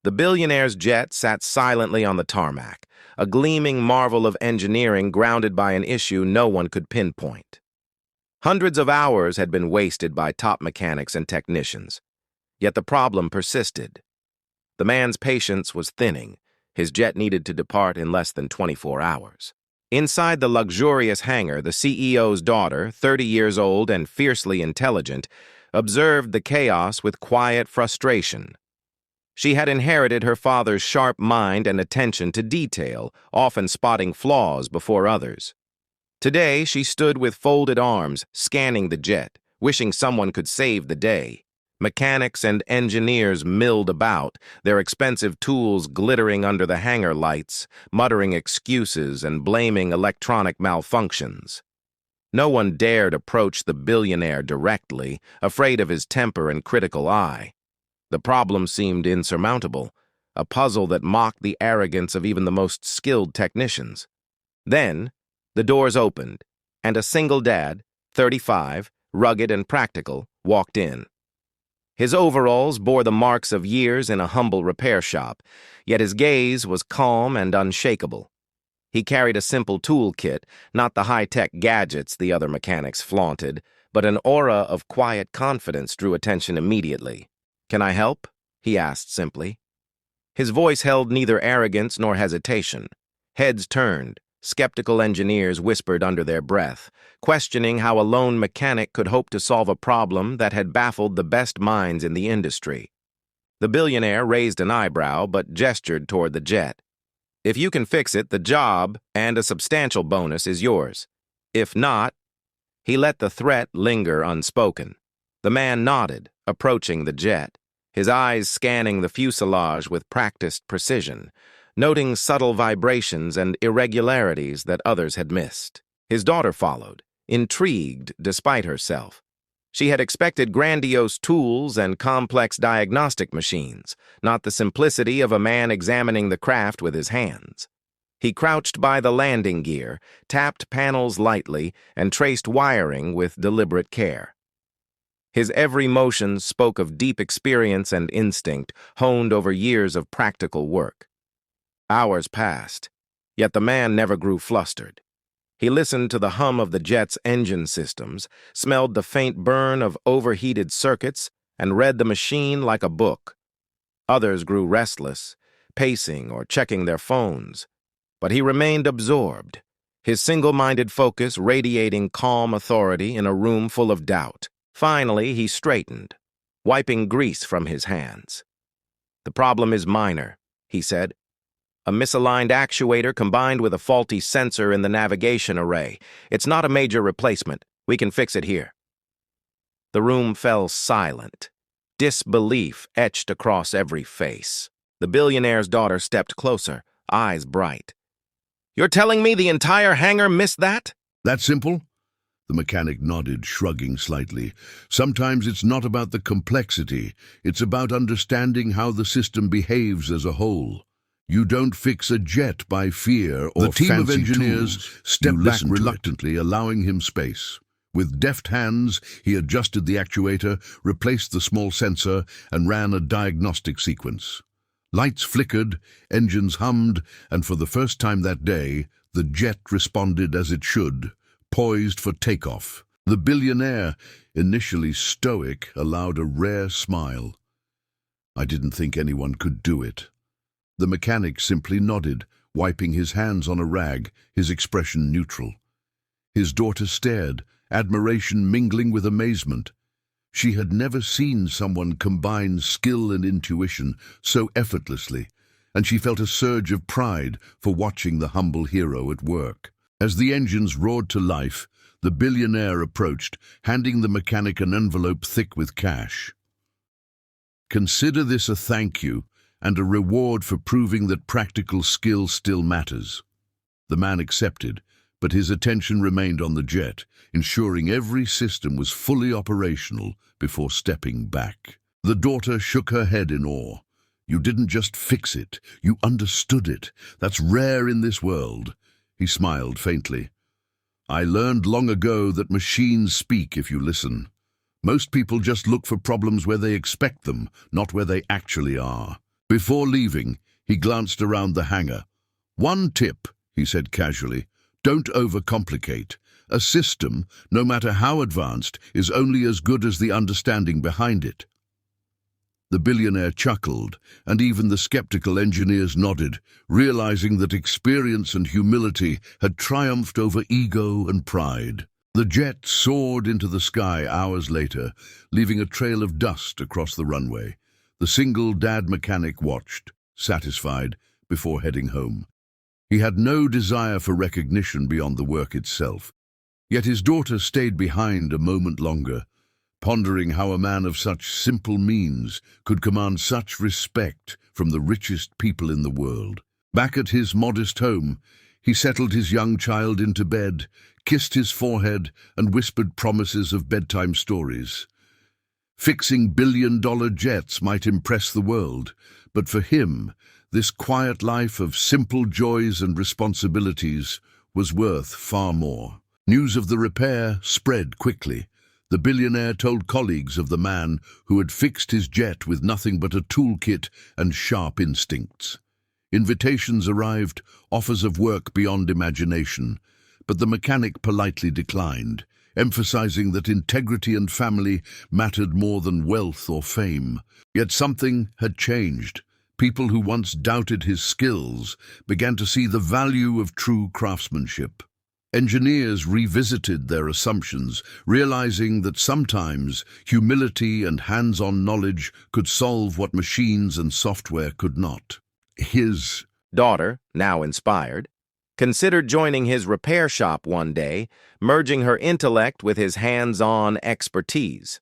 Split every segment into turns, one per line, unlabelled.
The billionaire's jet sat silently on the tarmac, a gleaming marvel of engineering grounded by an issue no one could pinpoint. Hundreds of hours had been wasted by top mechanics and technicians, yet the problem persisted. The man's patience was thinning. His jet needed to depart in less than 24 hours. Inside the luxurious hangar, the CEO's daughter, 30 years old and fiercely intelligent, observed the chaos with quiet frustration. She had inherited her father's sharp mind and attention to detail, often spotting flaws before others. Today, she stood with folded arms, scanning the jet, wishing someone could save the day. Mechanics and engineers milled about, their expensive tools glittering under the hangar lights, muttering excuses and blaming electronic malfunctions. No one dared approach the billionaire directly, afraid of his temper and critical eye. The problem seemed insurmountable, a puzzle that mocked the arrogance of even the most skilled technicians. Then, the doors opened, and a single dad, 35, rugged and practical, walked in. His overalls bore the marks of years in a humble repair shop, yet his gaze was calm and unshakable. He carried a simple toolkit, not the high-tech gadgets the other mechanics flaunted, but an aura of quiet confidence drew attention immediately. "Can I help?" he asked simply. His voice held neither arrogance nor hesitation. Heads turned. Skeptical engineers whispered under their breath, questioning how a lone mechanic could hope to solve a problem that had baffled the best minds in the industry. The billionaire raised an eyebrow but gestured toward the jet. "If you can fix it, the job and a substantial bonus is yours. If not..." He let the threat linger unspoken. The man nodded, approaching the jet, his eyes scanning the fuselage with practiced precision, noting subtle vibrations and irregularities that others had missed. His daughter followed, intrigued despite herself. She had expected grandiose tools and complex diagnostic machines, not the simplicity of a man examining the craft with his hands. He crouched by the landing gear, tapped panels lightly, and traced wiring with deliberate care. His every motion spoke of deep experience and instinct, honed over years of practical work. Hours passed, yet the man never grew flustered. He listened to the hum of the jet's engine systems, smelled the faint burn of overheated circuits, and read the machine like a book. Others grew restless, pacing or checking their phones, but he remained absorbed, his single-minded focus radiating calm authority in a room full of doubt. Finally, he straightened, wiping grease from his hands. "The problem is minor," he said. "A misaligned actuator combined with a faulty sensor in the navigation array. It's not a major replacement. We can fix it here." The room fell silent. Disbelief etched across every face. The billionaire's daughter stepped closer, eyes bright. "You're telling me the entire hangar missed that?"
"That simple?" The mechanic nodded, shrugging slightly. "Sometimes it's not about the complexity. It's about understanding how the system behaves as a whole. You don't fix a jet by fear or fancy. The team of engineers stepped back reluctantly, allowing him space. With deft hands, he adjusted the actuator, replaced the small sensor, and ran a diagnostic sequence. Lights flickered, engines hummed, and for the first time that day, the jet responded as it should, poised for takeoff. The billionaire, initially stoic, allowed a rare smile. "I didn't think anyone could do it." The mechanic simply nodded, wiping his hands on a rag, his expression neutral. His daughter stared, admiration mingling with amazement. She had never seen someone combine skill and intuition so effortlessly, and she felt a surge of pride for watching the humble hero at work. As the engines roared to life, the billionaire approached, handing the mechanic an envelope thick with cash. "Consider this a thank you and a reward for proving that practical skill still matters." The man accepted, but his attention remained on the jet, ensuring every system was fully operational before stepping back. The daughter shook her head in awe. "You didn't just fix it, you understood it. That's rare in this world." He smiled faintly. "I learned long ago that machines speak if you listen. Most people just look for problems where they expect them, not where they actually are." Before leaving, he glanced around the hangar. "One tip," he said casually, "don't overcomplicate. A system, no matter how advanced, is only as good as the understanding behind it." The billionaire chuckled, and even the skeptical engineers nodded, realizing that experience and humility had triumphed over ego and pride. The jet soared into the sky hours later, leaving a trail of dust across the runway. The single dad mechanic watched, satisfied, before heading home. He had no desire for recognition beyond the work itself. Yet his daughter stayed behind a moment longer, pondering how a man of such simple means could command such respect from the richest people in the world. Back at his modest home, he settled his young child into bed, kissed his forehead, and whispered promises of bedtime stories. Fixing billion-dollar jets might impress the world, but for him, this quiet life of simple joys and responsibilities was worth far more. News of the repair spread quickly. The billionaire told colleagues of the man who had fixed his jet with nothing but a toolkit and sharp instincts. Invitations arrived, offers of work beyond imagination, but the mechanic politely declined, emphasizing that integrity and family mattered more than wealth or fame. Yet something had changed. People who once doubted his skills began to see the value of true craftsmanship. Engineers revisited their assumptions, realizing that sometimes humility and hands-on knowledge could solve what machines and software could not. His
daughter, now inspired, considered joining his repair shop one day, merging her intellect with his hands-on expertise.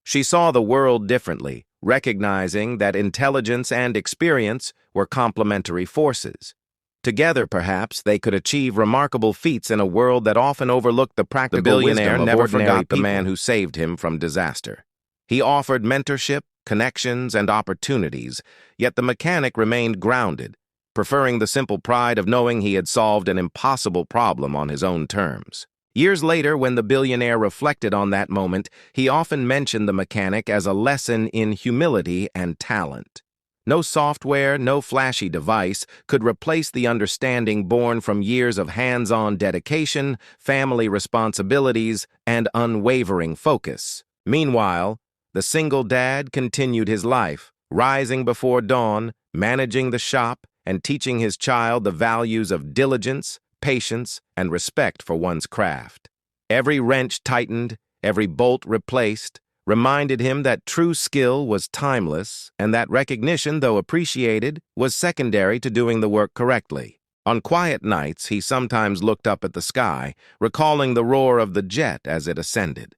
She saw the world differently, recognizing that intelligence and experience were complementary forces. Together, perhaps, they could achieve remarkable feats in a world that often overlooked the practical
The billionaire
wisdom of
never
ordinary
forgot
people.
the
Man who saved him from disaster. He offered mentorship, connections, and opportunities, yet the mechanic remained grounded, preferring the simple pride of knowing he had solved an impossible problem on his own terms. Years later, when the billionaire reflected on that moment, he often mentioned the mechanic as a lesson in humility and talent. No software, no flashy device could replace the understanding born from years of hands-on dedication, family responsibilities, and unwavering focus. Meanwhile, the single dad continued his life, rising before dawn, managing the shop, and teaching his child the values of diligence, patience, and respect for one's craft. Every wrench tightened, every bolt replaced, reminded him that true skill was timeless and that recognition, though appreciated, was secondary to doing the work correctly. On quiet nights, he sometimes looked up at the sky, recalling the roar of the jet as it ascended.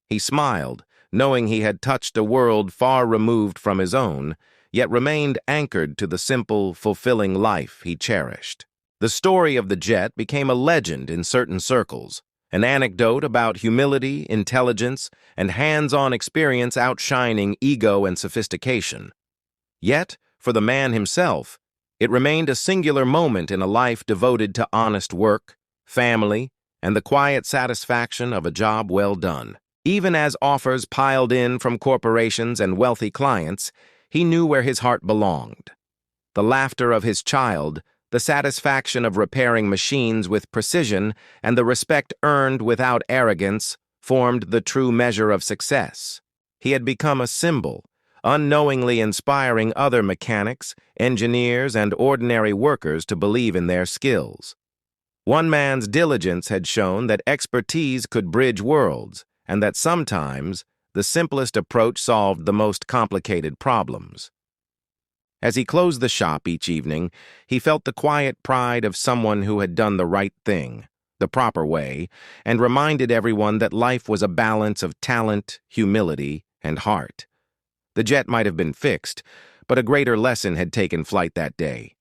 He smiled, knowing he had touched a world far removed from his own, yet remained anchored to the simple, fulfilling life he cherished. The story of the jet became a legend in certain circles, an anecdote about humility, intelligence, and hands-on experience outshining ego and sophistication. Yet, for the man himself, it remained a singular moment in a life devoted to honest work, family, and the quiet satisfaction of a job well done. Even as offers piled in from corporations and wealthy clients, he knew where his heart belonged. The laughter of his child, the satisfaction of repairing machines with precision, and the respect earned without arrogance formed the true measure of success. He had become a symbol, unknowingly inspiring other mechanics, engineers, and ordinary workers to believe in their skills. One man's diligence had shown that expertise could bridge worlds, and that sometimes the simplest approach solved the most complicated problems. As he closed the shop each evening, he felt the quiet pride of someone who had done the right thing, the proper way, and reminded everyone that life was a balance of talent, humility, and heart. The jet might have been fixed, but a greater lesson had taken flight that day.